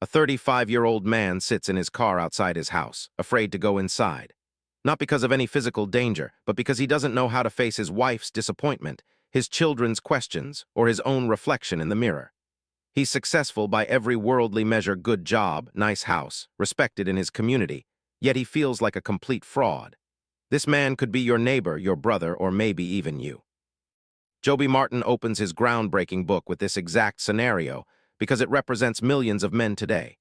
A 35-year-old man sits in his car outside his house, afraid to go inside. Not because of any physical danger, but because he doesn't know how to face his wife's disappointment, his children's questions, or his own reflection in the mirror. He's successful by every worldly measure: good job, nice house, respected in his community, yet he feels like a complete fraud. This man could be your neighbor, your brother, or maybe even you. Joby Martin opens his groundbreaking book with this exact scenario because it represents millions of men today.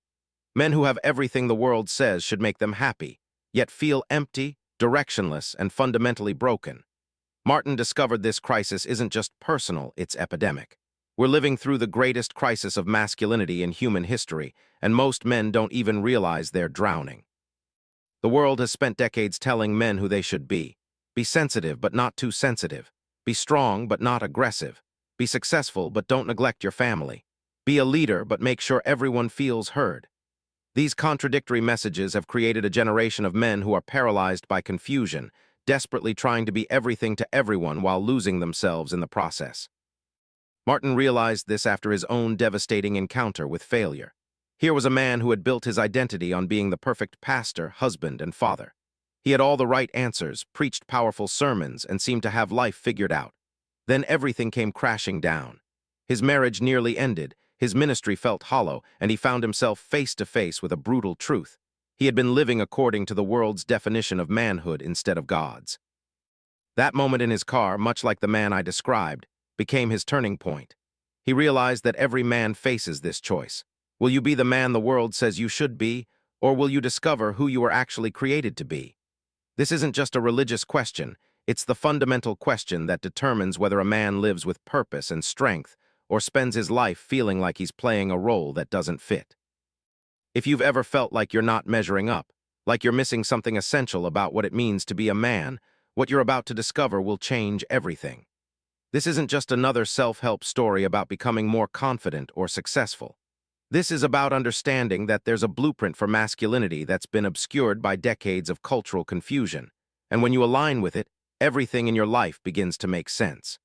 Men who have everything the world says should make them happy, yet feel empty, directionless, and fundamentally broken. Martin discovered this crisis isn't just personal, it's epidemic. We're living through the greatest crisis of masculinity in human history, and most men don't even realize they're drowning. The world has spent decades telling men who they should be. Be sensitive, but not too sensitive. Be strong, but not aggressive. Be successful, but don't neglect your family. Be a leader, but make sure everyone feels heard. These contradictory messages have created a generation of men who are paralyzed by confusion, desperately trying to be everything to everyone while losing themselves in the process. Martin realized this after his own devastating encounter with failure. Here was a man who had built his identity on being the perfect pastor, husband, and father. He had all the right answers, preached powerful sermons, and seemed to have life figured out. Then everything came crashing down. His marriage nearly ended, his ministry felt hollow, and he found himself face to face with a brutal truth. He had been living according to the world's definition of manhood instead of God's. That moment in his car, much like the man I described, became his turning point. He realized that every man faces this choice. Will you be the man the world says you should be, or will you discover who you were actually created to be? This isn't just a religious question, it's the fundamental question that determines whether a man lives with purpose and strength or spends his life feeling like he's playing a role that doesn't fit. If you've ever felt like you're not measuring up, like you're missing something essential about what it means to be a man, what you're about to discover will change everything. This isn't just another self-help story about becoming more confident or successful. This is about understanding that there's a blueprint for masculinity that's been obscured by decades of cultural confusion, and when you align with it, everything in your life begins to make sense.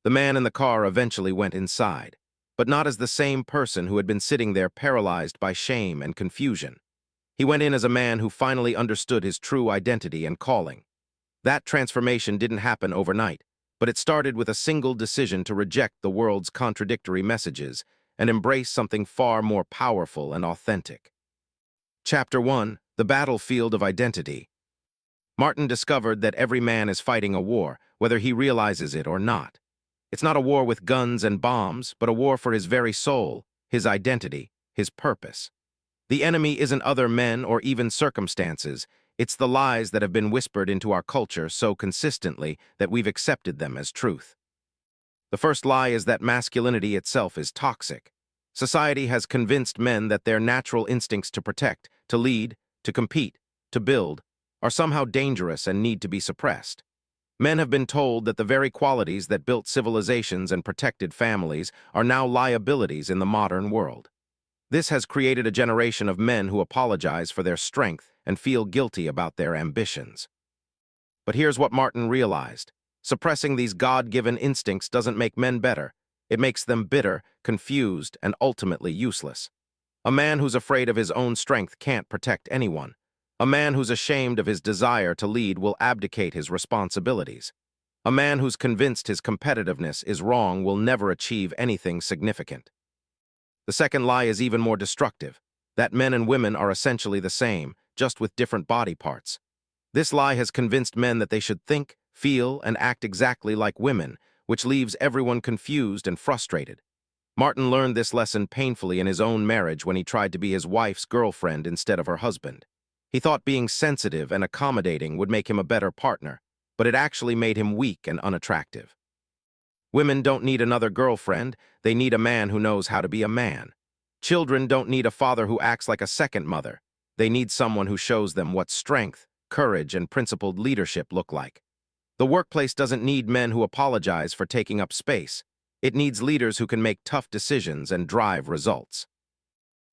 The man in the car eventually went inside, but not as the same person who had been sitting there paralyzed by shame and confusion. He went in as a man who finally understood his true identity and calling. That transformation didn't happen overnight, but it started with a single decision to reject the world's contradictory messages and embrace something far more powerful and authentic. Chapter 1: The Battlefield of Identity. Martin discovered that every man is fighting a war, whether he realizes it or not. It's not a war with guns and bombs, but a war for his very soul, his identity, his purpose. The enemy isn't other men or even circumstances, it's the lies that have been whispered into our culture so consistently that we've accepted them as truth. The first lie is that masculinity itself is toxic. Society has convinced men that their natural instincts to protect, to lead, to compete, to build, are somehow dangerous and need to be suppressed. Men have been told that the very qualities that built civilizations and protected families are now liabilities in the modern world. This has created a generation of men who apologize for their strength and feel guilty about their ambitions. But here's what Martin realized. Suppressing these God-given instincts doesn't make men better. It makes them bitter, confused, and ultimately useless. A man who's afraid of his own strength can't protect anyone. A man who's ashamed of his desire to lead will abdicate his responsibilities. A man who's convinced his competitiveness is wrong will never achieve anything significant. The second lie is even more destructive, that men and women are essentially the same, just with different body parts. This lie has convinced men that they should think, feel, and act exactly like women, which leaves everyone confused and frustrated. Martin learned this lesson painfully in his own marriage when he tried to be his wife's girlfriend instead of her husband. He thought being sensitive and accommodating would make him a better partner, but it actually made him weak and unattractive. Women don't need another girlfriend, they need a man who knows how to be a man. Children don't need a father who acts like a second mother. They need someone who shows them what strength, courage, and principled leadership look like. The workplace doesn't need men who apologize for taking up space. It needs leaders who can make tough decisions and drive results.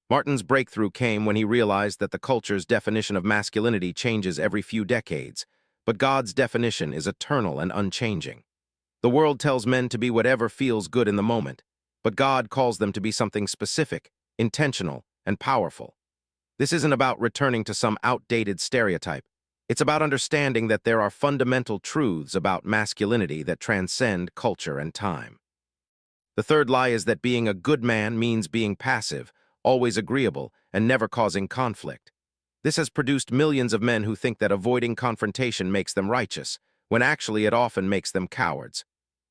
Martin's breakthrough came when he realized that the culture's definition of masculinity changes every few decades, but God's definition is eternal and unchanging. The world tells men to be whatever feels good in the moment, but God calls them to be something specific, intentional, and powerful. This isn't about returning to some outdated stereotype. It's about understanding that there are fundamental truths about masculinity that transcend culture and time. The third lie is that being a good man means being passive, always agreeable, and never causing conflict. This has produced millions of men who think that avoiding confrontation makes them righteous, when actually it often makes them cowards.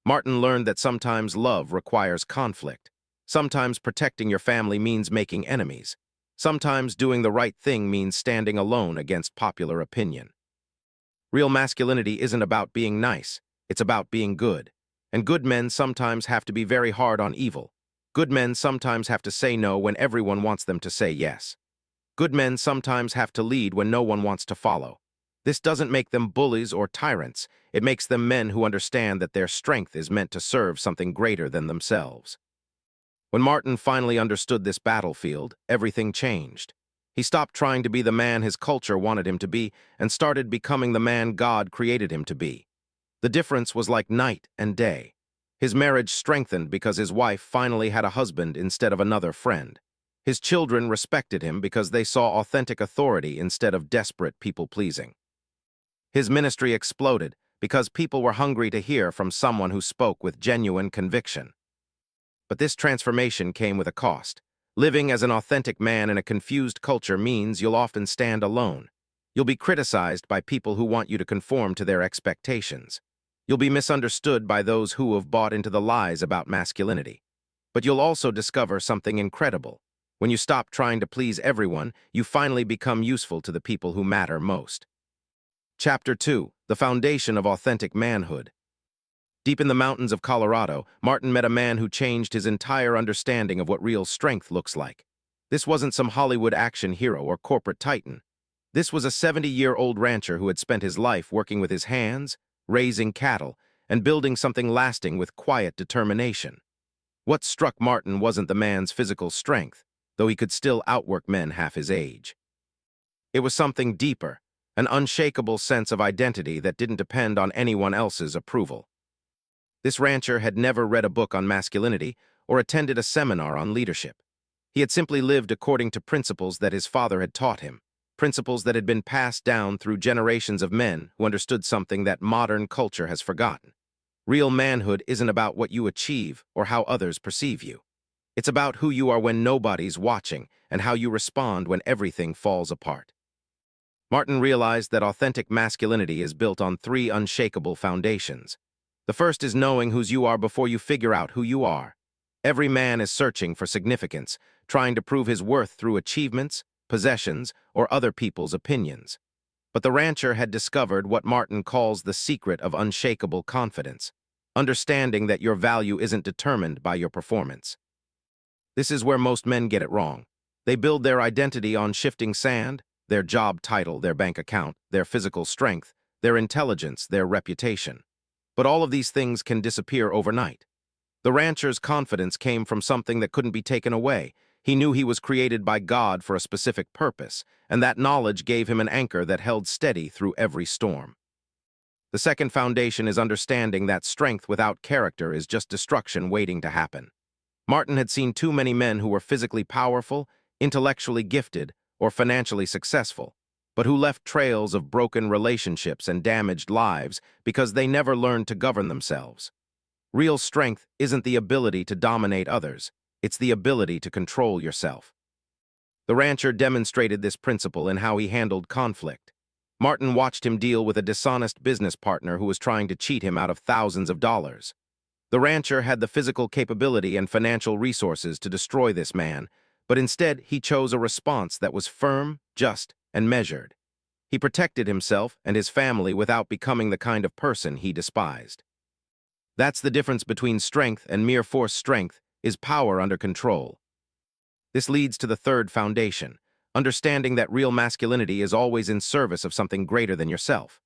Martin learned that sometimes love requires conflict. Sometimes protecting your family means making enemies. Sometimes doing the right thing means standing alone against popular opinion. Real masculinity isn't about being nice, it's about being good. And good men sometimes have to be very hard on evil. Good men sometimes have to say no when everyone wants them to say yes. Good men sometimes have to lead when no one wants to follow. This doesn't make them bullies or tyrants. It makes them men who understand that their strength is meant to serve something greater than themselves. When Martin finally understood this battlefield, everything changed. He stopped trying to be the man his culture wanted him to be and started becoming the man God created him to be. The difference was like night and day. His marriage strengthened because his wife finally had a husband instead of another friend. His children respected him because they saw authentic authority instead of desperate people-pleasing. His ministry exploded because people were hungry to hear from someone who spoke with genuine conviction. But this transformation came with a cost. Living as an authentic man in a confused culture means you'll often stand alone. You'll be criticized by people who want you to conform to their expectations. You'll be misunderstood by those who have bought into the lies about masculinity. But you'll also discover something incredible. When you stop trying to please everyone, you finally become useful to the people who matter most. Chapter 2: The Foundation of Authentic Manhood. Deep in the mountains of Colorado, Martin met a man who changed his entire understanding of what real strength looks like. This wasn't some Hollywood action hero or corporate titan. This was a 70-year-old rancher who had spent his life working with his hands, raising cattle, and building something lasting with quiet determination. What struck Martin wasn't the man's physical strength, though he could still outwork men half his age. It was something deeper, an unshakable sense of identity that didn't depend on anyone else's approval. This rancher had never read a book on masculinity or attended a seminar on leadership. He had simply lived according to principles that his father had taught him, principles that had been passed down through generations of men who understood something that modern culture has forgotten. Real manhood isn't about what you achieve or how others perceive you. It's about who you are when nobody's watching and how you respond when everything falls apart. Martin realized that authentic masculinity is built on 3 unshakable foundations. The first is knowing whose you are before you figure out who you are. Every man is searching for significance, trying to prove his worth through achievements, possessions, or other people's opinions. But the rancher had discovered what Martin calls the secret of unshakable confidence, understanding that your value isn't determined by your performance. This is where most men get it wrong. They build their identity on shifting sand, their job title, their bank account, their physical strength, their intelligence, their reputation. But all of these things can disappear overnight. The rancher's confidence came from something that couldn't be taken away. He knew he was created by God for a specific purpose, and that knowledge gave him an anchor that held steady through every storm. The second foundation is understanding that strength without character is just destruction waiting to happen. Martin had seen too many men who were physically powerful, intellectually gifted, or financially successful, but who left trails of broken relationships and damaged lives because they never learned to govern themselves. Real strength isn't the ability to dominate others, it's the ability to control yourself. The rancher demonstrated this principle in how he handled conflict. Martin watched him deal with a dishonest business partner who was trying to cheat him out of thousands of dollars. The rancher had the physical capability and financial resources to destroy this man, but instead he chose a response that was firm, just, and measured. He protected himself and his family without becoming the kind of person he despised. That's the difference between strength and mere force. Strength is power under control. This leads to the third foundation, understanding that real masculinity is always in service of something greater than yourself.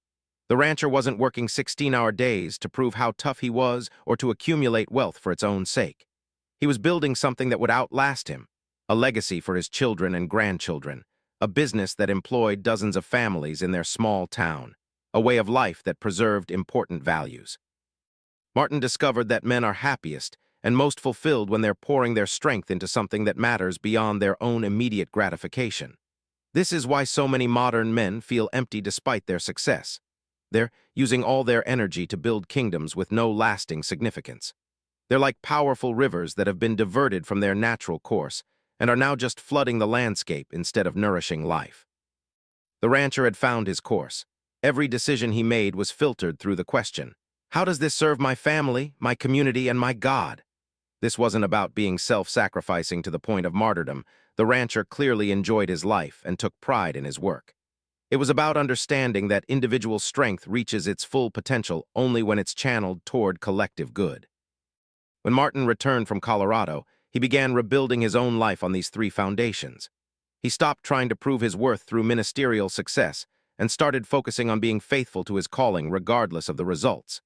The rancher wasn't working 16-hour days to prove how tough he was or to accumulate wealth for its own sake. He was building something that would outlast him, a legacy for his children and grandchildren, a business that employed dozens of families in their small town, a way of life that preserved important values. Martin discovered that men are happiest and most fulfilled when they're pouring their strength into something that matters beyond their own immediate gratification. This is why so many modern men feel empty despite their success. They're using all their energy to build kingdoms with no lasting significance. They're like powerful rivers that have been diverted from their natural course and are now just flooding the landscape instead of nourishing life. The rancher had found his course. Every decision he made was filtered through the question, how does this serve my family, my community, and my God? This wasn't about being self-sacrificing to the point of martyrdom. The rancher clearly enjoyed his life and took pride in his work. It was about understanding that individual strength reaches its full potential only when it's channeled toward collective good. When Martin returned from Colorado, he began rebuilding his own life on these three foundations. He stopped trying to prove his worth through ministerial success and started focusing on being faithful to his calling regardless of the results.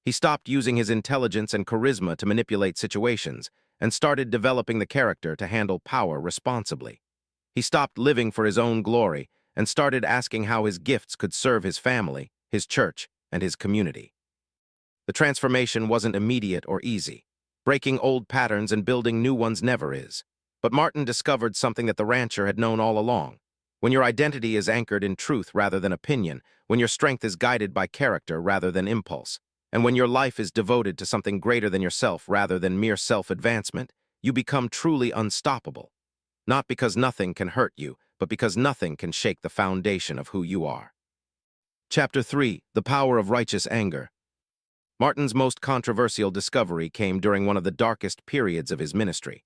He stopped using his intelligence and charisma to manipulate situations and started developing the character to handle power responsibly. He stopped living for his own glory and started asking how his gifts could serve his family, his church, and his community. The transformation wasn't immediate or easy. Breaking old patterns and building new ones never is. But Martin discovered something that the rancher had known all along. When your identity is anchored in truth rather than opinion, when your strength is guided by character rather than impulse, and when your life is devoted to something greater than yourself rather than mere self-advancement, you become truly unstoppable. Not because nothing can hurt you, but because nothing can shake the foundation of who you are. Chapter 3: The Power of Righteous Anger. Martin's most controversial discovery came during one of the darkest periods of his ministry.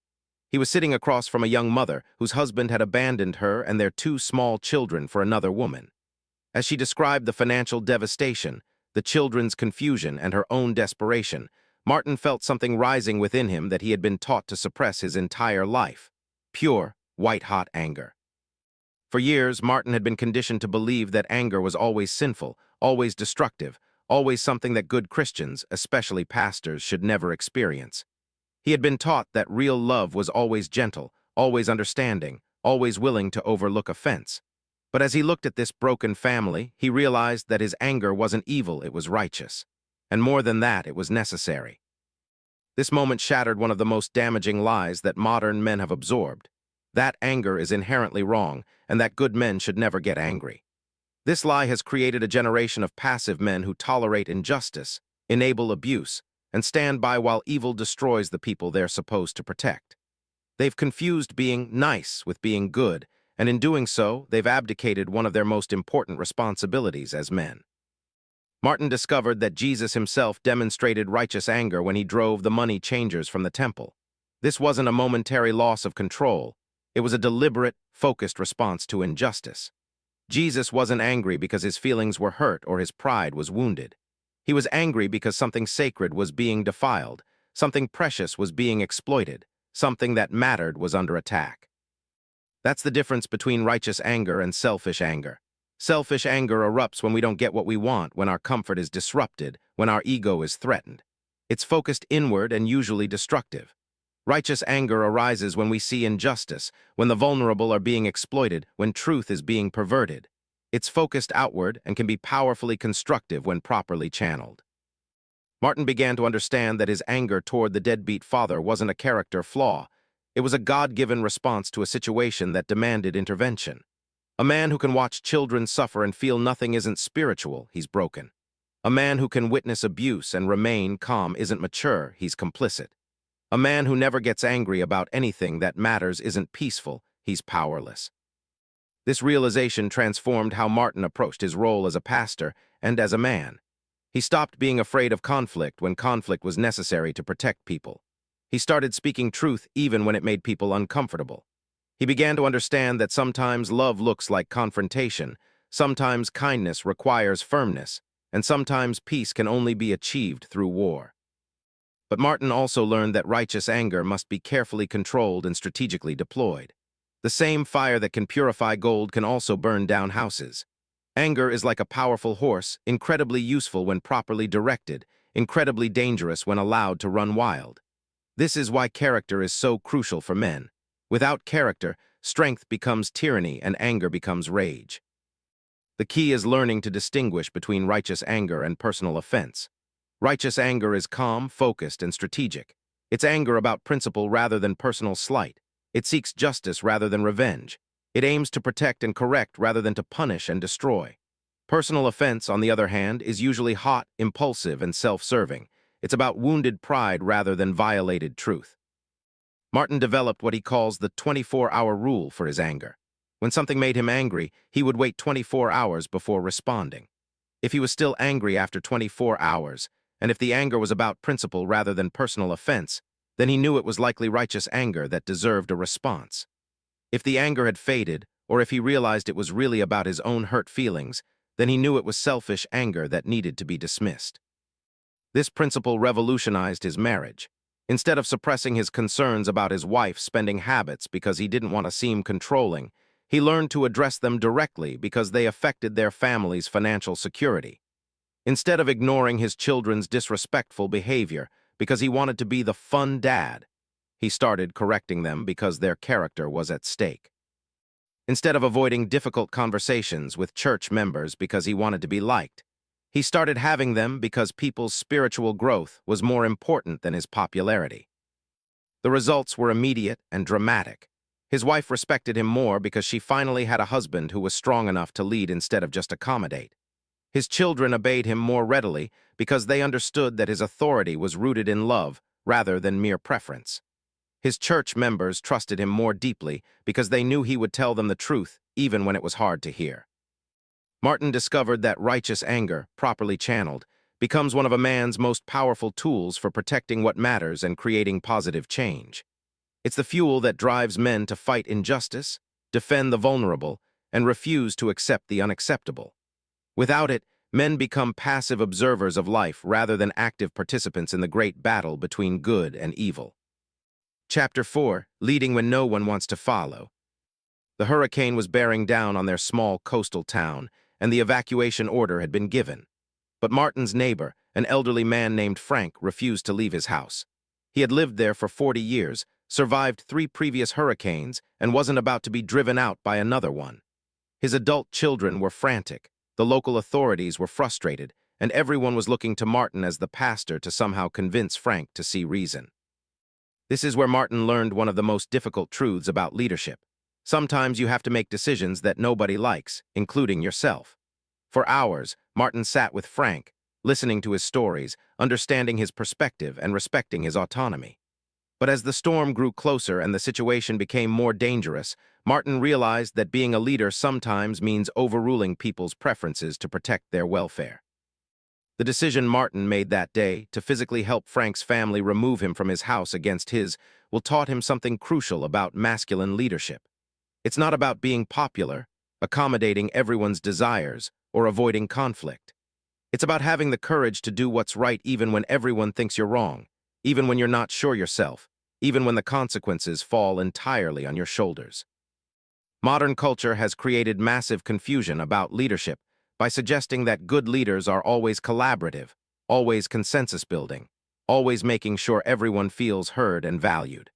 He was sitting across from a young mother whose husband had abandoned her and their two small children for another woman. As she described the financial devastation, the children's confusion, and her own desperation, Martin felt something rising within him that he had been taught to suppress his entire life: pure, white-hot anger. For years, Martin had been conditioned to believe that anger was always sinful, always destructive, always something that good Christians, especially pastors, should never experience. He had been taught that real love was always gentle, always understanding, always willing to overlook offense. But as he looked at this broken family, he realized that his anger wasn't evil, it was righteous. And more than that, it was necessary. This moment shattered one of the most damaging lies that modern men have absorbed: that anger is inherently wrong, and that good men should never get angry. This lie has created a generation of passive men who tolerate injustice, enable abuse, and stand by while evil destroys the people they're supposed to protect. They've confused being nice with being good, and in doing so, they've abdicated one of their most important responsibilities as men. Martin discovered that Jesus himself demonstrated righteous anger when he drove the money changers from the temple. This wasn't a momentary loss of control. It was a deliberate, focused response to injustice. Jesus wasn't angry because his feelings were hurt or his pride was wounded. He was angry because something sacred was being defiled, something precious was being exploited, something that mattered was under attack. That's the difference between righteous anger and selfish anger. Selfish anger erupts when we don't get what we want, when our comfort is disrupted, when our ego is threatened. It's focused inward and usually destructive. Righteous anger arises when we see injustice, when the vulnerable are being exploited, when truth is being perverted. It's focused outward and can be powerfully constructive when properly channeled. Martin began to understand that his anger toward the deadbeat father wasn't a character flaw. It was a God-given response to a situation that demanded intervention. A man who can watch children suffer and feel nothing isn't spiritual, he's broken. A man who can witness abuse and remain calm isn't mature, he's complicit. A man who never gets angry about anything that matters isn't peaceful, he's powerless. This realization transformed how Martin approached his role as a pastor and as a man. He stopped being afraid of conflict when conflict was necessary to protect people. He started speaking truth even when it made people uncomfortable. He began to understand that sometimes love looks like confrontation, sometimes kindness requires firmness, and sometimes peace can only be achieved through war. But Martin also learned that righteous anger must be carefully controlled and strategically deployed. The same fire that can purify gold can also burn down houses. Anger is like a powerful horse, incredibly useful when properly directed, incredibly dangerous when allowed to run wild. This is why character is so crucial for men. Without character, strength becomes tyranny and anger becomes rage. The key is learning to distinguish between righteous anger and personal offense. Righteous anger is calm, focused, and strategic. It's anger about principle rather than personal slight. It seeks justice rather than revenge. It aims to protect and correct rather than to punish and destroy. Personal offense, on the other hand, is usually hot, impulsive, and self-serving. It's about wounded pride rather than violated truth. Martin developed what he calls the 24-hour rule for his anger. When something made him angry, he would wait 24 hours before responding. If he was still angry after 24 hours, and if the anger was about principle rather than personal offense, then he knew it was likely righteous anger that deserved a response. If the anger had faded, or if he realized it was really about his own hurt feelings, then he knew it was selfish anger that needed to be dismissed. This principle revolutionized his marriage. Instead of suppressing his concerns about his wife's spending habits because he didn't want to seem controlling, he learned to address them directly because they affected their family's financial security. Instead of ignoring his children's disrespectful behavior because he wanted to be the fun dad, he started correcting them because their character was at stake. Instead of avoiding difficult conversations with church members because he wanted to be liked, he started having them because people's spiritual growth was more important than his popularity. The results were immediate and dramatic. His wife respected him more because she finally had a husband who was strong enough to lead instead of just accommodate. His children obeyed him more readily because they understood that his authority was rooted in love rather than mere preference. His church members trusted him more deeply because they knew he would tell them the truth even when it was hard to hear. Martin discovered that righteous anger, properly channeled, becomes one of a man's most powerful tools for protecting what matters and creating positive change. It's the fuel that drives men to fight injustice, defend the vulnerable, and refuse to accept the unacceptable. Without it, men become passive observers of life rather than active participants in the great battle between good and evil. Chapter 4, Leading When No One Wants to Follow. The hurricane was bearing down on their small coastal town, and the evacuation order had been given. But Martin's neighbor, an elderly man named Frank, refused to leave his house. He had lived there for 40 years, survived 3 previous hurricanes, and wasn't about to be driven out by another one. His adult children were frantic, the local authorities were frustrated, and everyone was looking to Martin as the pastor to somehow convince Frank to see reason. This is where Martin learned one of the most difficult truths about leadership. Sometimes you have to make decisions that nobody likes, including yourself. For hours, Martin sat with Frank, listening to his stories, understanding his perspective, and respecting his autonomy. But as the storm grew closer and the situation became more dangerous, Martin realized that being a leader sometimes means overruling people's preferences to protect their welfare. The decision Martin made that day to physically help Frank's family remove him from his house against his will taught him something crucial about masculine leadership. It's not about being popular, accommodating everyone's desires, or avoiding conflict. It's about having the courage to do what's right even when everyone thinks you're wrong, even when you're not sure yourself, even when the consequences fall entirely on your shoulders. Modern culture has created massive confusion about leadership by suggesting that good leaders are always collaborative, always consensus-building, always making sure everyone feels heard and valued.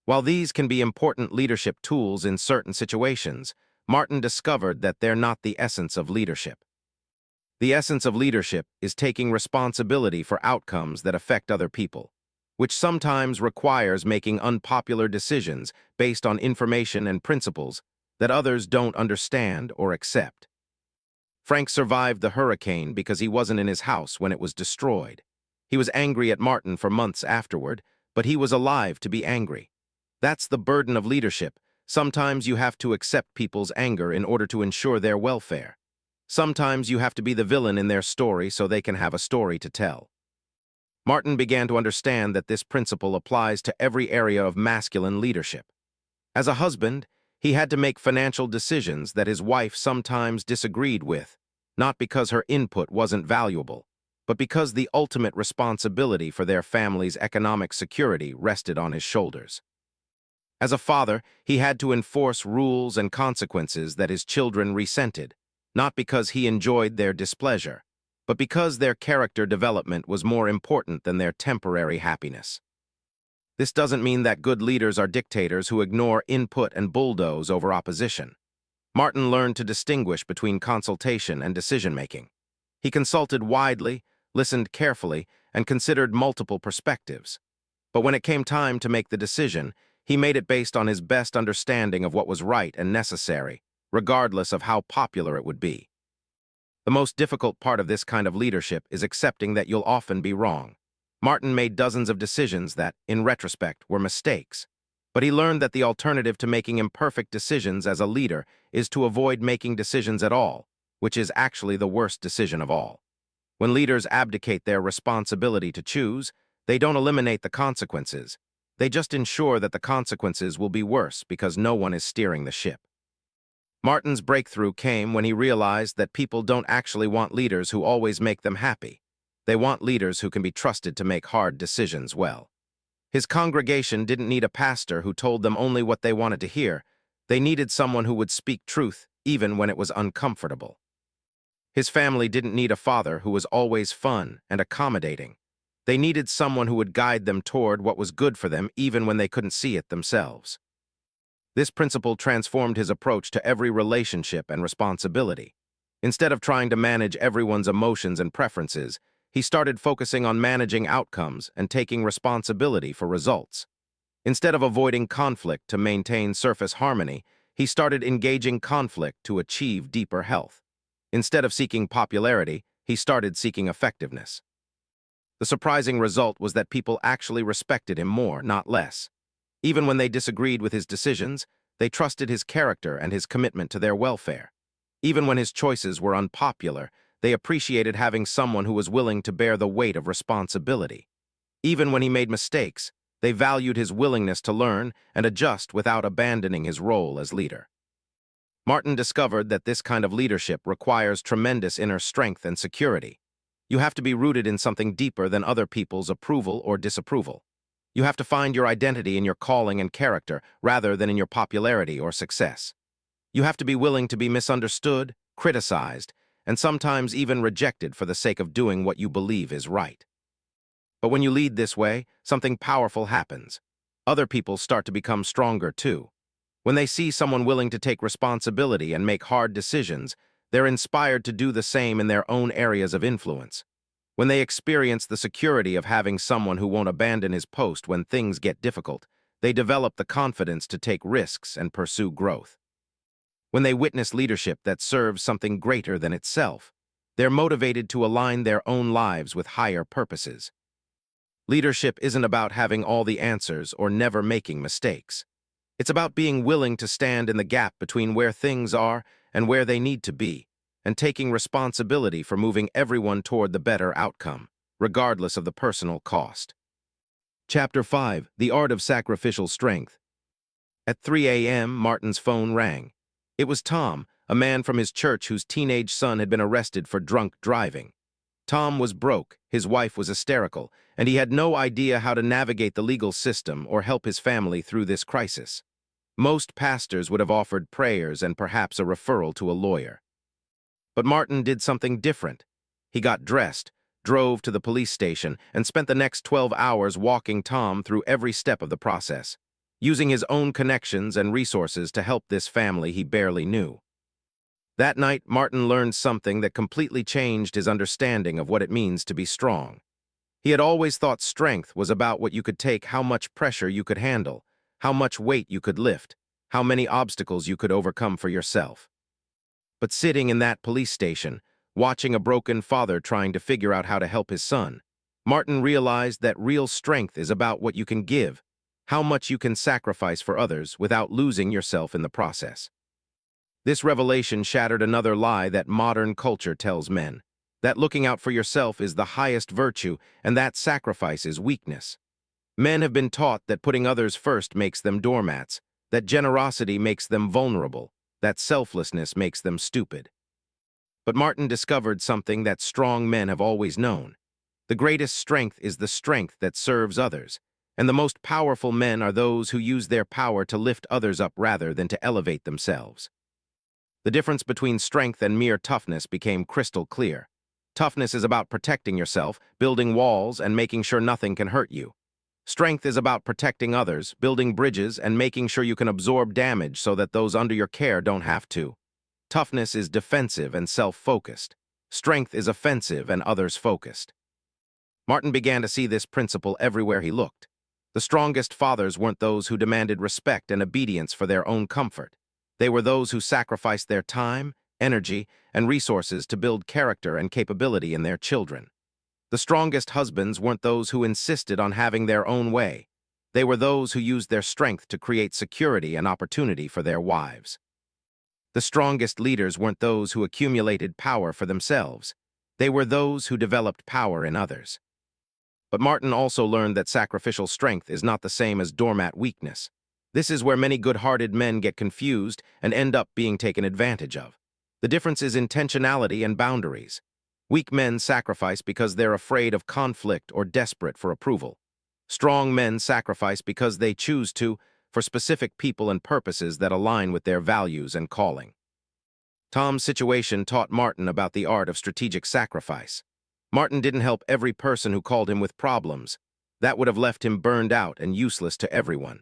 While these can be important leadership tools in certain situations, Martin discovered that they're not the essence of leadership. The essence of leadership is taking responsibility for outcomes that affect other people, which sometimes requires making unpopular decisions based on information and principles that others don't understand or accept. Frank survived the hurricane because he wasn't in his house when it was destroyed. He was angry at Martin for months afterward, but he was alive to be angry. That's the burden of leadership. Sometimes you have to accept people's anger in order to ensure their welfare. Sometimes you have to be the villain in their story so they can have a story to tell. Martin began to understand that this principle applies to every area of masculine leadership. As a husband, he had to make financial decisions that his wife sometimes disagreed with, not because her input wasn't valuable, but because the ultimate responsibility for their family's economic security rested on his shoulders. As a father, he had to enforce rules and consequences that his children resented, not because he enjoyed their displeasure, but because their character development was more important than their temporary happiness. This doesn't mean that good leaders are dictators who ignore input and bulldoze over opposition. Martin learned to distinguish between consultation and decision-making. He consulted widely, listened carefully, and considered multiple perspectives. But when it came time to make the decision, he made it based on his best understanding of what was right and necessary, regardless of how popular it would be. The most difficult part of this kind of leadership is accepting that you'll often be wrong. Martin made dozens of decisions that, in retrospect, were mistakes. But he learned that the alternative to making imperfect decisions as a leader is to avoid making decisions at all, which is actually the worst decision of all. When leaders abdicate their responsibility to choose, they don't eliminate the consequences. They just ensure that the consequences will be worse because no one is steering the ship. Martin's breakthrough came when he realized that people don't actually want leaders who always make them happy. They want leaders who can be trusted to make hard decisions well. His congregation didn't need a pastor who told them only what they wanted to hear. They needed someone who would speak truth, even when it was uncomfortable. His family didn't need a father who was always fun and accommodating. They needed someone who would guide them toward what was good for them, even when they couldn't see it themselves. This principle transformed his approach to every relationship and responsibility. Instead of trying to manage everyone's emotions and preferences, he started focusing on managing outcomes and taking responsibility for results. Instead of avoiding conflict to maintain surface harmony, he started engaging conflict to achieve deeper health. Instead of seeking popularity, he started seeking effectiveness. The surprising result was that people actually respected him more, not less. Even when they disagreed with his decisions, they trusted his character and his commitment to their welfare. Even when his choices were unpopular, they appreciated having someone who was willing to bear the weight of responsibility. Even when he made mistakes, they valued his willingness to learn and adjust without abandoning his role as leader. Martin discovered that this kind of leadership requires tremendous inner strength and security. You have to be rooted in something deeper than other people's approval or disapproval. You have to find your identity in your calling and character rather than in your popularity or success. You have to be willing to be misunderstood, criticized, and sometimes even rejected for the sake of doing what you believe is right. But when you lead this way, something powerful happens. Other people start to become stronger too. When they see someone willing to take responsibility and make hard decisions, they're inspired to do the same in their own areas of influence. When they experience the security of having someone who won't abandon his post when things get difficult, they develop the confidence to take risks and pursue growth. When they witness leadership that serves something greater than itself, they're motivated to align their own lives with higher purposes. Leadership isn't about having all the answers or never making mistakes. It's about being willing to stand in the gap between where things are and where they need to be, and taking responsibility for moving everyone toward the better outcome, regardless of the personal cost. Chapter 5: The Art of Sacrificial Strength. At 3 a.m., Martin's phone rang. It was Tom, a man from his church whose teenage son had been arrested for drunk driving. Tom was broke, his wife was hysterical, and he had no idea how to navigate the legal system or help his family through this crisis. Most pastors would have offered prayers and perhaps a referral to a lawyer. But Martin did something different. He got dressed, drove to the police station, and spent the next 12 hours walking Tom through every step of the process, using his own connections and resources to help this family he barely knew. That night, Martin learned something that completely changed his understanding of what it means to be strong. He had always thought strength was about what you could take, how much pressure you could handle, how much weight you could lift, how many obstacles you could overcome for yourself. But sitting in that police station, watching a broken father trying to figure out how to help his son, Martin realized that real strength is about what you can give, how much you can sacrifice for others without losing yourself in the process. This revelation shattered another lie that modern culture tells men, that looking out for yourself is the highest virtue and that sacrifice is weakness. Men have been taught that putting others first makes them doormats, that generosity makes them vulnerable, that selflessness makes them stupid. But Martin discovered something that strong men have always known. The greatest strength is the strength that serves others, and the most powerful men are those who use their power to lift others up rather than to elevate themselves. The difference between strength and mere toughness became crystal clear. Toughness is about protecting yourself, building walls, and making sure nothing can hurt you. Strength is about protecting others, building bridges, and making sure you can absorb damage so that those under your care don't have to. Toughness is defensive and self-focused. Strength is offensive and others-focused. Martin began to see this principle everywhere he looked. The strongest fathers weren't those who demanded respect and obedience for their own comfort. They were those who sacrificed their time, energy, and resources to build character and capability in their children. The strongest husbands weren't those who insisted on having their own way. They were those who used their strength to create security and opportunity for their wives. The strongest leaders weren't those who accumulated power for themselves. They were those who developed power in others. But Martin also learned that sacrificial strength is not the same as doormat weakness. This is where many good-hearted men get confused and end up being taken advantage of. The difference is intentionality and boundaries. Weak men sacrifice because they're afraid of conflict or desperate for approval. Strong men sacrifice because they choose to, for specific people and purposes that align with their values and calling. Tom's situation taught Martin about the art of strategic sacrifice. Martin didn't help every person who called him with problems. That would have left him burned out and useless to everyone.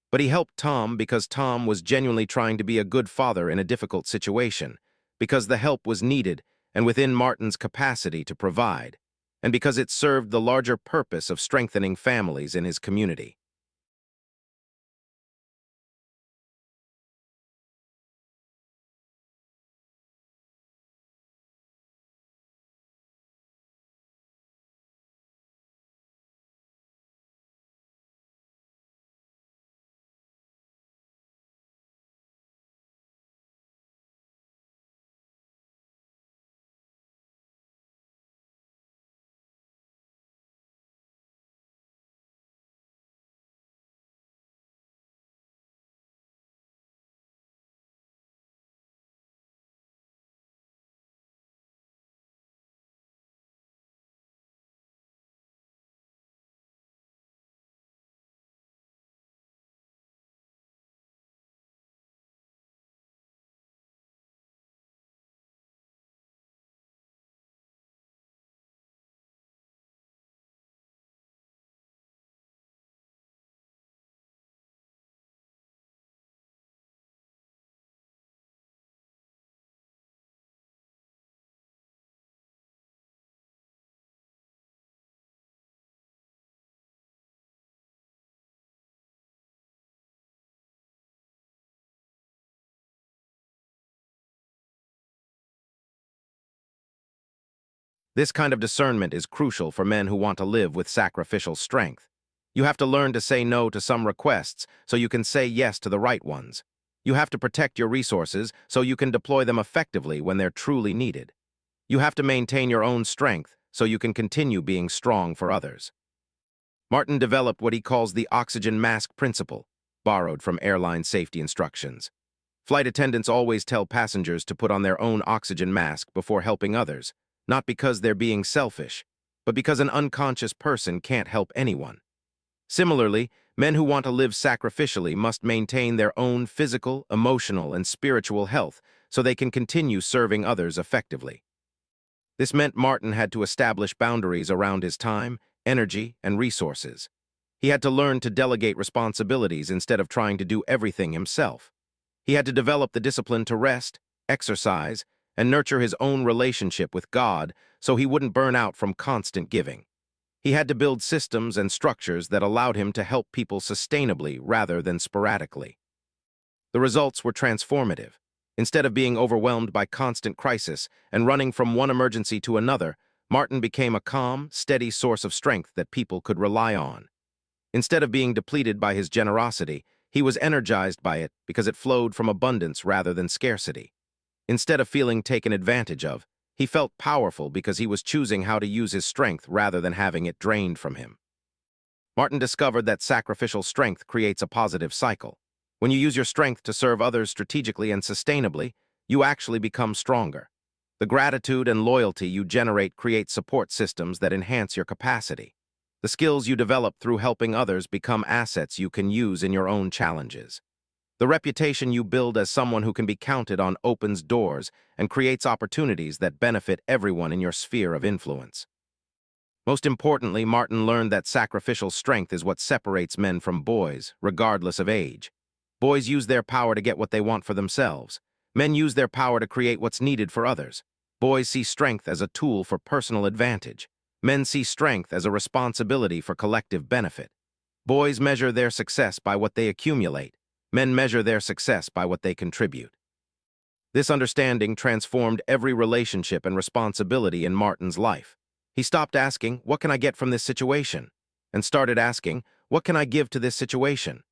But he helped Tom because Tom was genuinely trying to be a good father in a difficult situation, because the help was needed and within Martin's capacity to provide, and because it served the larger purpose of strengthening families in his community. This kind of discernment is crucial for men who want to live with sacrificial strength. You have to learn to say no to some requests so you can say yes to the right ones. You have to protect your resources so you can deploy them effectively when they're truly needed. You have to maintain your own strength so you can continue being strong for others. Martin developed what he calls the oxygen mask principle, borrowed from airline safety instructions. Flight attendants always tell passengers to put on their own oxygen mask before helping others, not because they're being selfish, but because an unconscious person can't help anyone. Similarly, men who want to live sacrificially must maintain their own physical, emotional, and spiritual health so they can continue serving others effectively. This meant Martin had to establish boundaries around his time, energy, and resources. He had to learn to delegate responsibilities instead of trying to do everything himself. He had to develop the discipline to rest, exercise, and nurture his own relationship with God so he wouldn't burn out from constant giving. He had to build systems and structures that allowed him to help people sustainably rather than sporadically. The results were transformative. Instead of being overwhelmed by constant crisis and running from one emergency to another, Martin became a calm, steady source of strength that people could rely on. Instead of being depleted by his generosity, he was energized by it because it flowed from abundance rather than scarcity. Instead of feeling taken advantage of, he felt powerful because he was choosing how to use his strength rather than having it drained from him. Martin discovered that sacrificial strength creates a positive cycle. When you use your strength to serve others strategically and sustainably, you actually become stronger. The gratitude and loyalty you generate create support systems that enhance your capacity. The skills you develop through helping others become assets you can use in your own challenges. The reputation you build as someone who can be counted on opens doors and creates opportunities that benefit everyone in your sphere of influence. Most importantly, Martin learned that sacrificial strength is what separates men from boys, regardless of age. Boys use their power to get what they want for themselves. Men use their power to create what's needed for others. Boys see strength as a tool for personal advantage. Men see strength as a responsibility for collective benefit. Boys measure their success by what they accumulate. Men measure their success by what they contribute. This understanding transformed every relationship and responsibility in Martin's life. He stopped asking, "What can I get from this situation?" and started asking, "What can I give to this situation?"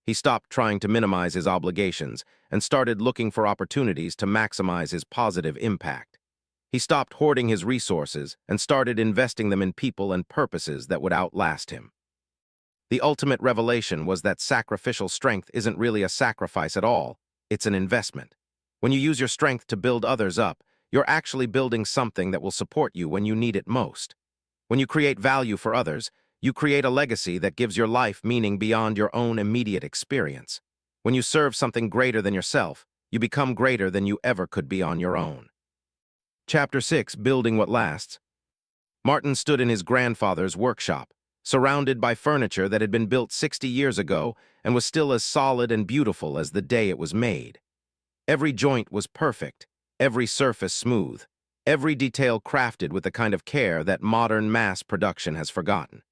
He stopped trying to minimize his obligations and started looking for opportunities to maximize his positive impact. He stopped hoarding his resources and started investing them in people and purposes that would outlast him. The ultimate revelation was that sacrificial strength isn't really a sacrifice at all, it's an investment. When you use your strength to build others up, you're actually building something that will support you when you need it most. When you create value for others, you create a legacy that gives your life meaning beyond your own immediate experience. When you serve something greater than yourself, you become greater than you ever could be on your own. Chapter 6, Building What Lasts. Martin stood in his grandfather's workshop, surrounded by furniture that had been built 60 years ago and was still as solid and beautiful as the day it was made. Every joint was perfect, every surface smooth, every detail crafted with the kind of care that modern mass production has forgotten.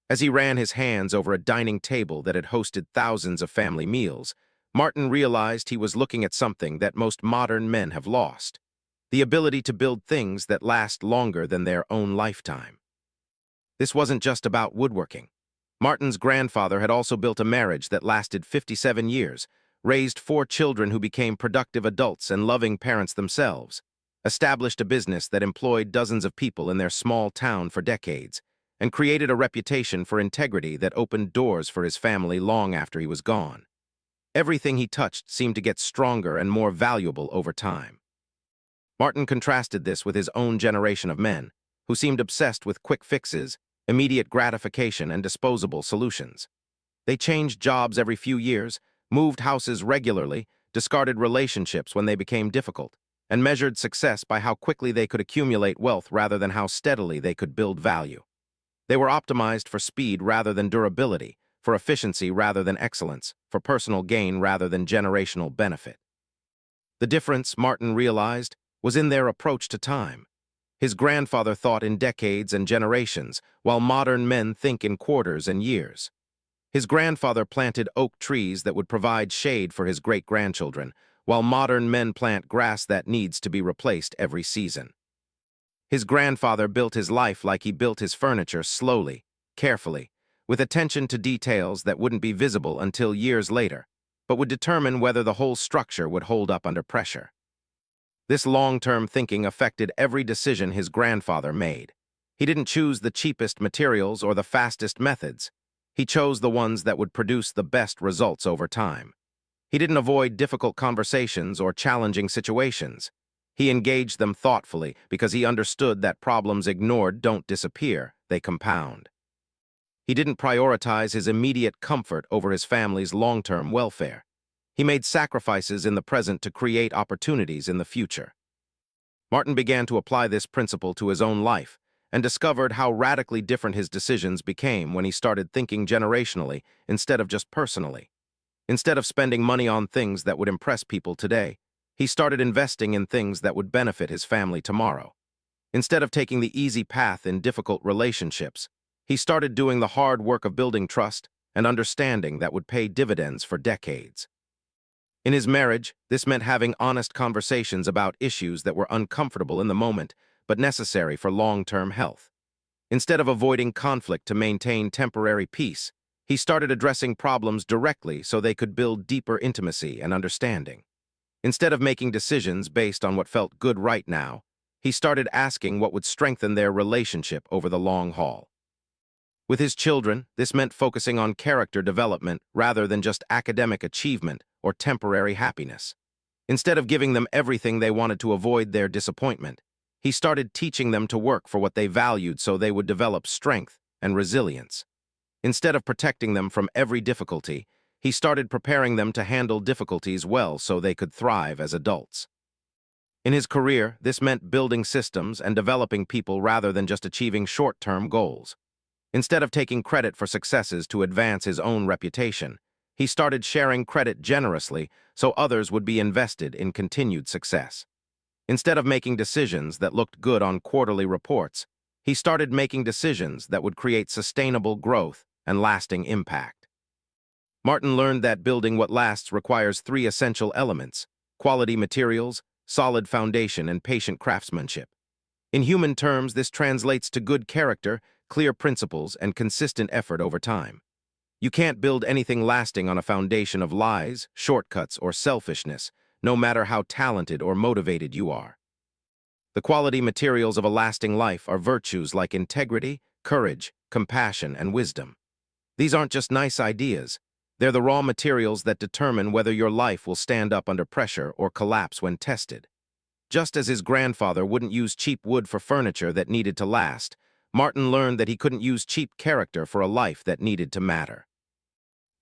As he ran his hands over a dining table that had hosted thousands of family meals, Martin realized he was looking at something that most modern men have lost: the ability to build things that last longer than their own lifetime. This wasn't just about woodworking. Martin's grandfather had also built a marriage that lasted 57 years, raised 4 children who became productive adults and loving parents themselves, established a business that employed dozens of people in their small town for decades, and created a reputation for integrity that opened doors for his family long after he was gone. Everything he touched seemed to get stronger and more valuable over time. Martin contrasted this with his own generation of men, who seemed obsessed with quick fixes, immediate gratification, and disposable solutions. They changed jobs every few years, moved houses regularly, discarded relationships when they became difficult, and measured success by how quickly they could accumulate wealth rather than how steadily they could build value. They were optimized for speed rather than durability, for efficiency rather than excellence, for personal gain rather than generational benefit. The difference, Martin realized, was in their approach to time. His grandfather thought in decades and generations, while modern men think in quarters and years. His grandfather planted oak trees that would provide shade for his great-grandchildren, while modern men plant grass that needs to be replaced every season. His grandfather built his life like he built his furniture, slowly, carefully, with attention to details that wouldn't be visible until years later, but would determine whether the whole structure would hold up under pressure. This long-term thinking affected every decision his grandfather made. He didn't choose the cheapest materials or the fastest methods. He chose the ones that would produce the best results over time. He didn't avoid difficult conversations or challenging situations. He engaged them thoughtfully because he understood that problems ignored don't disappear, they compound. He didn't prioritize his immediate comfort over his family's long-term welfare. He made sacrifices in the present to create opportunities in the future. Martin began to apply this principle to his own life and discovered how radically different his decisions became when he started thinking generationally instead of just personally. Instead of spending money on things that would impress people today, he started investing in things that would benefit his family tomorrow. Instead of taking the easy path in difficult relationships, he started doing the hard work of building trust and understanding that would pay dividends for decades. In his marriage, this meant having honest conversations about issues that were uncomfortable in the moment, but necessary for long-term health. Instead of avoiding conflict to maintain temporary peace, he started addressing problems directly so they could build deeper intimacy and understanding. Instead of making decisions based on what felt good right now, he started asking what would strengthen their relationship over the long haul. With his children, this meant focusing on character development rather than just academic achievement or temporary happiness. Instead of giving them everything they wanted to avoid their disappointment, he started teaching them to work for what they valued so they would develop strength and resilience. Instead of protecting them from every difficulty, he started preparing them to handle difficulties well so they could thrive as adults. In his career, this meant building systems and developing people rather than just achieving short-term goals. Instead of taking credit for successes to advance his own reputation, he started sharing credit generously so others would be invested in continued success. Instead of making decisions that looked good on quarterly reports, he started making decisions that would create sustainable growth and lasting impact. Martin learned that building what lasts requires three essential elements: quality materials, solid foundation, and patient craftsmanship. In human terms, this translates to good character, clear principles, and consistent effort over time. You can't build anything lasting on a foundation of lies, shortcuts, or selfishness, no matter how talented or motivated you are. The quality materials of a lasting life are virtues like integrity, courage, compassion, and wisdom. These aren't just nice ideas. They're the raw materials that determine whether your life will stand up under pressure or collapse when tested. Just as his grandfather wouldn't use cheap wood for furniture that needed to last, Martin learned that he couldn't use cheap character for a life that needed to matter.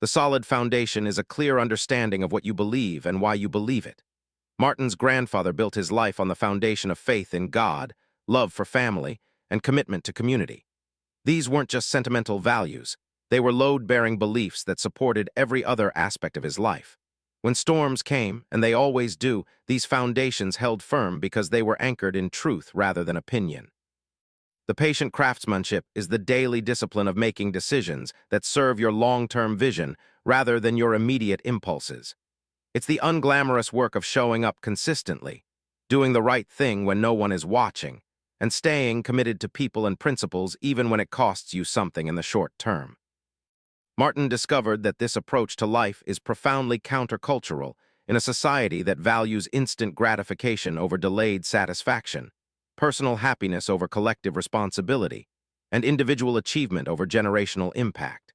The solid foundation is a clear understanding of what you believe and why you believe it. Martin's grandfather built his life on the foundation of faith in God, love for family, and commitment to community. These weren't just sentimental values. They were load-bearing beliefs that supported every other aspect of his life. When storms came, and they always do, these foundations held firm because they were anchored in truth rather than opinion. The patient craftsmanship is the daily discipline of making decisions that serve your long-term vision rather than your immediate impulses. It's the unglamorous work of showing up consistently, doing the right thing when no one is watching, and staying committed to people and principles even when it costs you something in the short term. Martin discovered that this approach to life is profoundly countercultural in a society that values instant gratification over delayed satisfaction, personal happiness over collective responsibility, and individual achievement over generational impact.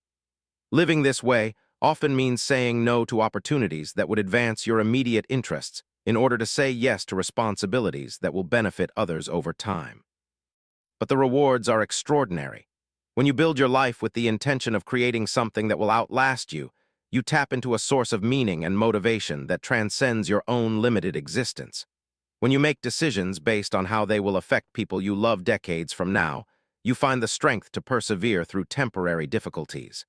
Living this way often means saying no to opportunities that would advance your immediate interests in order to say yes to responsibilities that will benefit others over time. But the rewards are extraordinary. When you build your life with the intention of creating something that will outlast you, you tap into a source of meaning and motivation that transcends your own limited existence. When you make decisions based on how they will affect people you love decades from now, you find the strength to persevere through temporary difficulties.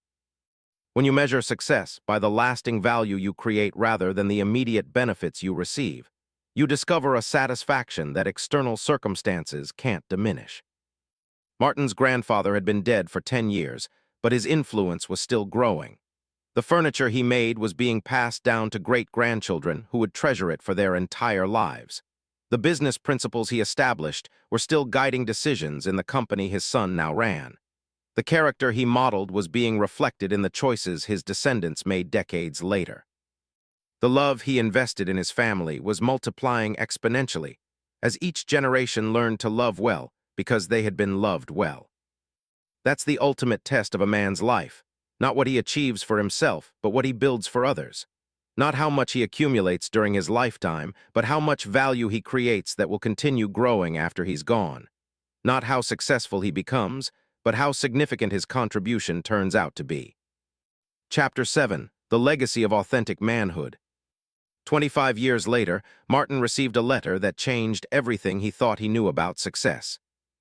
When you measure success by the lasting value you create rather than the immediate benefits you receive, you discover a satisfaction that external circumstances can't diminish. Martin's grandfather had been dead for 10 years, but his influence was still growing. The furniture he made was being passed down to great-grandchildren who would treasure it for their entire lives. The business principles he established were still guiding decisions in the company his son now ran. The character he modeled was being reflected in the choices his descendants made decades later. The love he invested in his family was multiplying exponentially as each generation learned to love well because they had been loved well. That's the ultimate test of a man's life, not what he achieves for himself, but what he builds for others. Not how much he accumulates during his lifetime, but how much value he creates that will continue growing after he's gone. Not how successful he becomes, but how significant his contribution turns out to be. Chapter 7. The Legacy of Authentic Manhood. 25 years later, Martin received a letter that changed everything he thought he knew about success.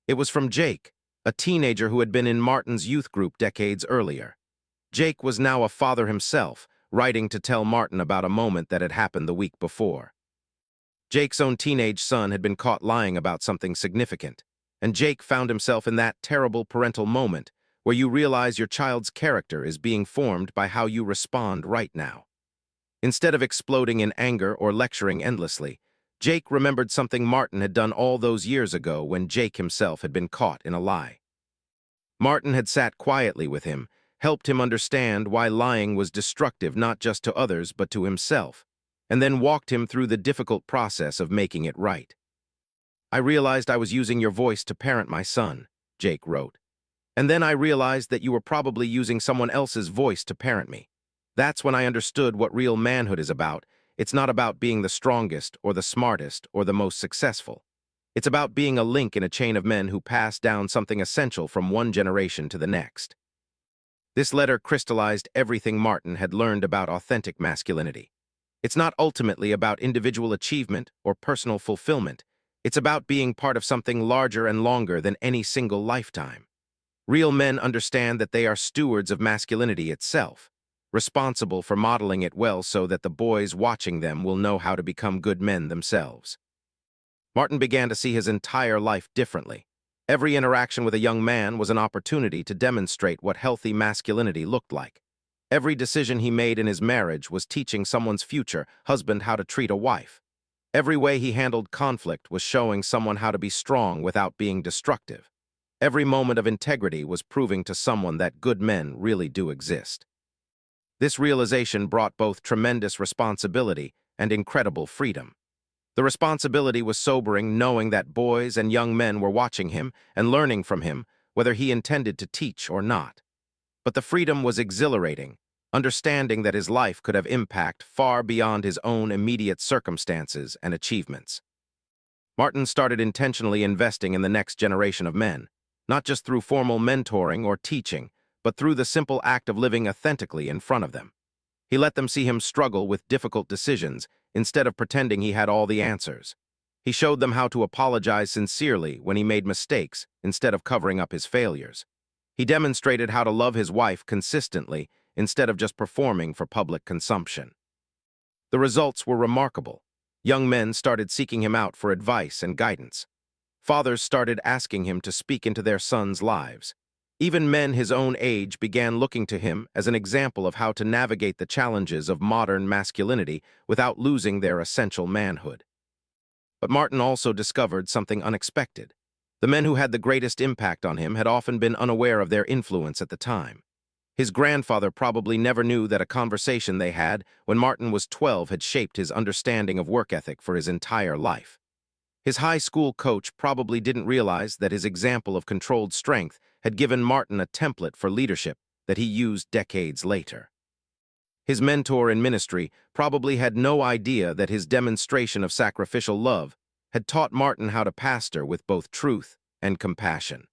It was from Jake, a teenager who had been in Martin's youth group decades earlier. Jake was now a father himself, writing to tell Martin about a moment that had happened the week before. Jake's own teenage son had been caught lying about something significant, and Jake found himself in that terrible parental moment where you realize your child's character is being formed by how you respond right now. Instead of exploding in anger or lecturing endlessly, Jake remembered something Martin had done all those years ago when Jake himself had been caught in a lie. Martin had sat quietly with him, helped him understand why lying was destructive not just to others but to himself, and then walked him through the difficult process of making it right. "I realized I was using your voice to parent my son," Jake wrote. "And then I realized that you were probably using someone else's voice to parent me. That's when I understood what real manhood is about. It's not about being the strongest or the smartest or the most successful. It's about being a link in a chain of men who pass down something essential from one generation to the next." This letter crystallized everything Martin had learned about authentic masculinity. It's not ultimately about individual achievement or personal fulfillment. It's about being part of something larger and longer than any single lifetime. Real men understand that they are stewards of masculinity itself, responsible for modeling it well so that the boys watching them will know how to become good men themselves. Martin began to see his entire life differently. Every interaction with a young man was an opportunity to demonstrate what healthy masculinity looked like. Every decision he made in his marriage was teaching someone's future husband how to treat a wife. Every way he handled conflict was showing someone how to be strong without being destructive. Every moment of integrity was proving to someone that good men really do exist. This realization brought both tremendous responsibility and incredible freedom. The responsibility was sobering, knowing that boys and young men were watching him and learning from him, whether he intended to teach or not. But the freedom was exhilarating, understanding that his life could have impact far beyond his own immediate circumstances and achievements. Martin started intentionally investing in the next generation of men, not just through formal mentoring or teaching, but through the simple act of living authentically in front of them. He let them see him struggle with difficult decisions instead of pretending he had all the answers. He showed them how to apologize sincerely when he made mistakes instead of covering up his failures. He demonstrated how to love his wife consistently instead of just performing for public consumption. The results were remarkable. Young men started seeking him out for advice and guidance. Fathers started asking him to speak into their sons' lives. Even men his own age began looking to him as an example of how to navigate the challenges of modern masculinity without losing their essential manhood. But Martin also discovered something unexpected. The men who had the greatest impact on him had often been unaware of their influence at the time. His grandfather probably never knew that a conversation they had when Martin was 12 had shaped his understanding of work ethic for his entire life. His high school coach probably didn't realize that his example of controlled strength had given Martin a template for leadership that he used decades later. His mentor in ministry probably had no idea that his demonstration of sacrificial love had taught Martin how to pastor with both truth and compassion.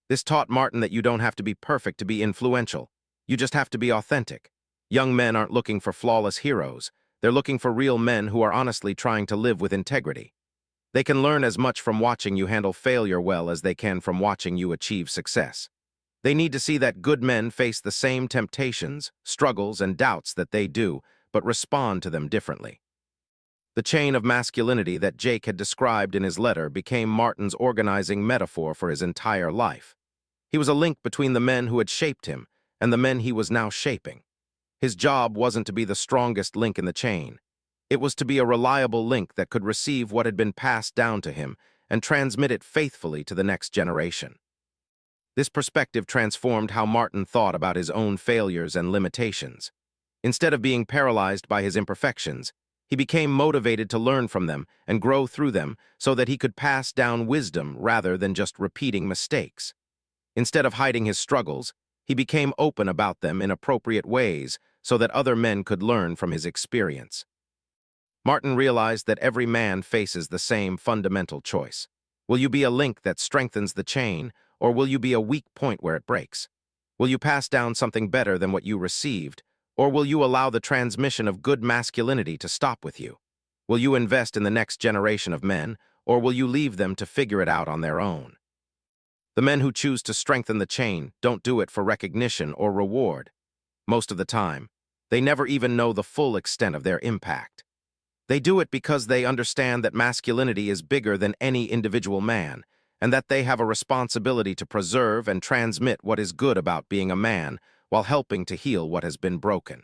This taught Martin that you don't have to be perfect to be influential. You just have to be authentic. Young men aren't looking for flawless heroes. They're looking for real men who are honestly trying to live with integrity. They can learn as much from watching you handle failure well as they can from watching you achieve success. They need to see that good men face the same temptations, struggles, and doubts that they do, but respond to them differently. The chain of masculinity that Jake had described in his letter became Martin's organizing metaphor for his entire life. He was a link between the men who had shaped him and the men he was now shaping. His job wasn't to be the strongest link in the chain. It was to be a reliable link that could receive what had been passed down to him and transmit it faithfully to the next generation. This perspective transformed how Martin thought about his own failures and limitations. Instead of being paralyzed by his imperfections, he became motivated to learn from them and grow through them so that he could pass down wisdom rather than just repeating mistakes. Instead of hiding his struggles, he became open about them in appropriate ways so that other men could learn from his experience. Martin realized that every man faces the same fundamental choice. Will you be a link that strengthens the chain, or will you be a weak point where it breaks? Will you pass down something better than what you received, or will you allow the transmission of good masculinity to stop with you? Will you invest in the next generation of men, or will you leave them to figure it out on their own? The men who choose to strengthen the chain don't do it for recognition or reward. Most of the time, they never even know the full extent of their impact. They do it because they understand that masculinity is bigger than any individual man, and that they have a responsibility to preserve and transmit what is good about being a man while helping to heal what has been broken.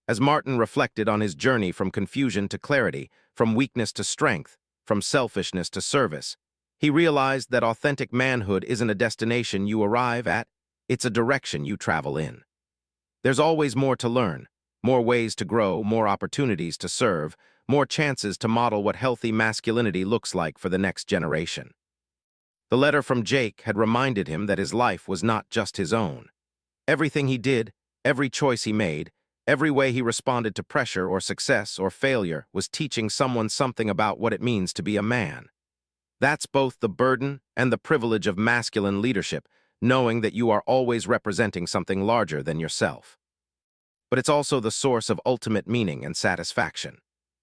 As Martin reflected on his journey from confusion to clarity, from weakness to strength, from selfishness to service, he realized that authentic manhood isn't a destination you arrive at, it's a direction you travel in. There's always more to learn, more ways to grow, more opportunities to serve, more chances to model what healthy masculinity looks like for the next generation. The letter from Jake had reminded him that his life was not just his own. Everything he did, every choice he made, every way he responded to pressure or success or failure was teaching someone something about what it means to be a man. That's both the burden and the privilege of masculine leadership, knowing that you are always representing something larger than yourself. But it's also the source of ultimate meaning and satisfaction.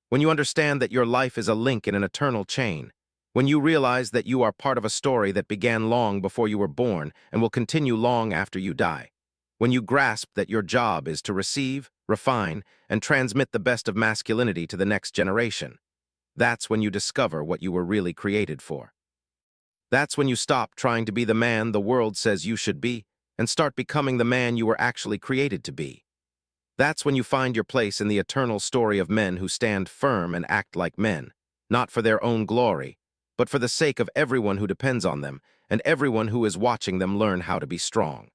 When you understand that your life is a link in an eternal chain, when you realize that you are part of a story that began long before you were born and will continue long after you die, when you grasp that your job is to receive, refine, and transmit the best of masculinity to the next generation, that's when you discover what you were really created for. That's when you stop trying to be the man the world says you should be and start becoming the man you were actually created to be. That's when you find your place in the eternal story of men who stand firm and act like men, not for their own glory, but for the sake of everyone who depends on them and everyone who is watching them learn how to be strong.